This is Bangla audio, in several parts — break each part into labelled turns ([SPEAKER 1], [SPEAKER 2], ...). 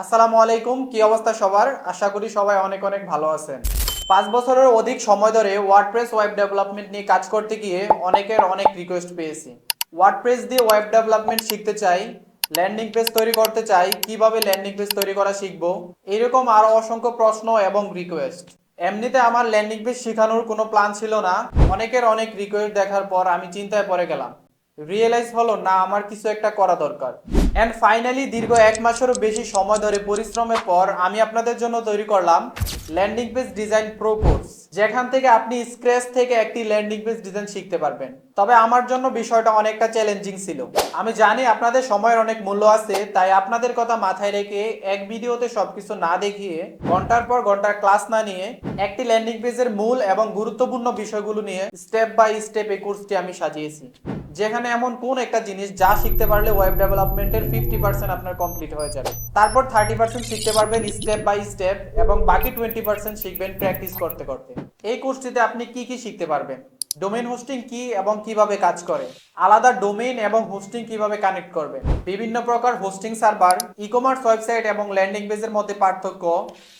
[SPEAKER 1] আসসালামু আলাইকুম, কি অবস্থা সবার? আশা করি সবাই অনেক অনেক ভালো আছেন। 5 বছরের অধিক সময় ধরে ওয়ার্ডপ্রেস ওয়েব ডেভেলপমেন্ট নিয়ে কাজ করতে গিয়ে অনেকের অনেক রিকোয়েস্ট পেয়েছি। ওয়ার্ডপ্রেস দিয়ে ওয়েব ডেভেলপমেন্ট শিখতে চাই, ল্যান্ডিং পেজ তৈরি করতে চাই, কিভাবে ল্যান্ডিং পেজ তৈরি করা শিখবো, এরকম আরো অসংখ্য প্রশ্ন এবং রিকোয়েস্ট। এমনিতে আমার ল্যান্ডিং পেজ শেখানোর কোনো প্ল্যান ছিল না। অনেকের অনেক রিকোয়েস্ট দেখার পর আমি চিন্তায় পড়ে গেলাম। রিয়েলাইজ হলো না, আমার কিছু একটা করা দরকার। অ্যান্ড ফাইনালি দীর্ঘ 1 মাসেরও বেশি সময় ধরে পরিশ্রমের পর আমি আপনাদের জন্য তৈরি করলাম landing page design pro course, যেখান থেকে আপনি স্ক্র্যাচ থেকে একটি ল্যান্ডিং পেজ ডিজাইন শিখতে পারবেন। তবে আমার জন্য বিষয়টা অনেকটা চ্যালেঞ্জিং ছিল। আমি জানি আপনাদের সময়ের অনেক মূল্য আছে, তাই আপনাদের কথা মাথায় রেখে এক ভিডিওতে সবকিছু না দেখিয়ে, ঘন্টার পর ঘন্টার ক্লাস না নিয়ে, একটি ল্যান্ডিং পেজের মূল এবং গুরুত্বপূর্ণ বিষয়গুলো নিয়ে স্টেপ বাই স্টেপ এই কোর্সটি আমি সাজিয়েছি, যেখানে এমন কোন একটা জিনিস যা শিখতে পারলে ওয়েব ডেভেলপমেন্টের 50% আপনার কমপ্লিট হয়ে যাবে। তারপর 30% শিখতে পারবেন স্টেপ বাই স্টেপ, এবং বাকি 20% শিখবেন প্র্যাকটিস করতে করতে। এই কোর্সটিতে আপনি কি কি শিখতে পারবেন: ডোমেইন হোস্টিং কি এবং কিভাবে কাজ করে, আলাদা ডোমেইন এবং হোস্টিং কিভাবে কানেক্ট করবেন, বিভিন্ন প্রকার hosting server, e commerce website এবং ল্যান্ডিং পেজের মধ্যে পার্থক্য,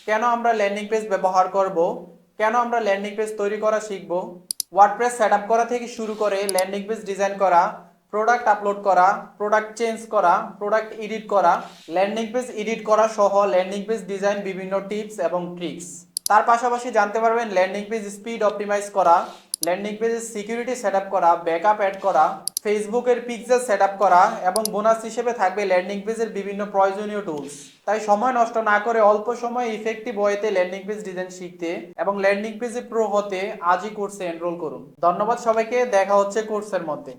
[SPEAKER 1] কেন আমরা ল্যান্ডিং পেজ ব্যবহার করব, কেন আমরা ল্যান্ডিং পেজ তৈরি করা শিখব, ওয়ার্ডপ্রেস সেটআপ করা থেকে শুরু করে ল্যান্ডিং পেজ ডিজাইন করা, প্রোডাক্ট আপলোড করা, প্রোডাক্ট চেঞ্জ করা, প্রোডাক্ট এডিট করা, ল্যান্ডিং পেজ এডিট করা সহ ল্যান্ডিং পেজ ডিজাইন বিভিন্ন টিপস এবং ট্রিক্স। তার পাশাপাশি জানতে পারবেন ল্যান্ডিং পেজ স্পিড অপটিমাইজ করা, ল্যান্ডিং পেজের সিকিউরিটি সেটআপ করা, ব্যাকআপ অ্যাড করা, ফেসবুকের পিক্সেল সেটআপ করা, এবং বোনাস হিসেবে থাকবে ল্যান্ডিং পেজের বিভিন্ন প্রয়োজনীয় টুলস। তাই সময় নষ্ট না করে অল্প সময়ে ইফেক্টিভ ওয়েতে ল্যান্ডিং পেজ ডিজাইন শিখতে এবং ল্যান্ডিং পেজে প্রো হতে আজই কোর্সে এনরোল করুন। ধন্যবাদ সবাইকে, দেখা হচ্ছে কোর্সের মধ্যে।